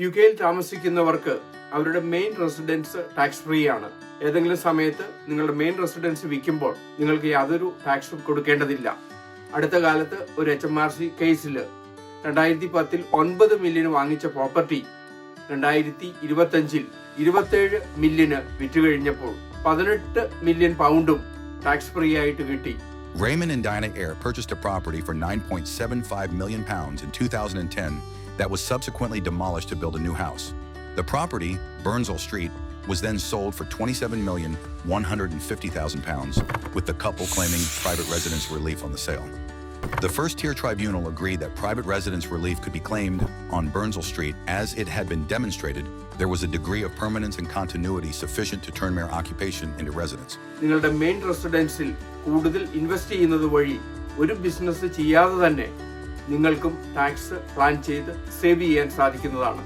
യുകെയിൽ താമസിക്കുന്നവർക്ക് അവരുടെ main residence tax free ആണ്. ഏതെങ്കിലും സമയത്ത് നിങ്ങളുടെ മെയിൻ റെസിഡൻസ് വിൽക്കുമ്പോൾ നിങ്ങൾക്ക് യാതൊരു ടാക്സും കൊടുക്കേണ്ടതില്ല. അടുത്ത കാലത്ത് ഒരു HMRC കേസിൽ 2010 9 മില്യൺ വാങ്ങിച്ച പ്രോപ്പർട്ടി 2025 27 മില്യന് വിറ്റുകഴിഞ്ഞപ്പോൾ 18 മില്യൺ പൗണ്ടും ടാക്സ് ഫ്രീ ആയിട്ട് കിട്ടി. Raymond and Diana Eyre purchased a property for £9.75 million in 2010 that was subsequently demolished to build a new house. The property, Burnsall Street, was then sold for £27,150,000, with the couple claiming private residence relief on the sale. The first-tier tribunal agreed that private residence relief could be claimed on Burnsall Street as it had been demonstrated there was a degree of permanence and continuity sufficient to turn mere occupation into residence. നിങ്ങളുടെ main റെസിഡൻസിൽ കൂടുതൽ invest ചെയ്യുന്നത് വഴി ഒരു business ചെയ്യാതെ തന്നെ നിങ്ങൾക്കും tax plan ചെയ്ത് save ചെയ്യാൻ സാധിക്കുന്നതാണ്.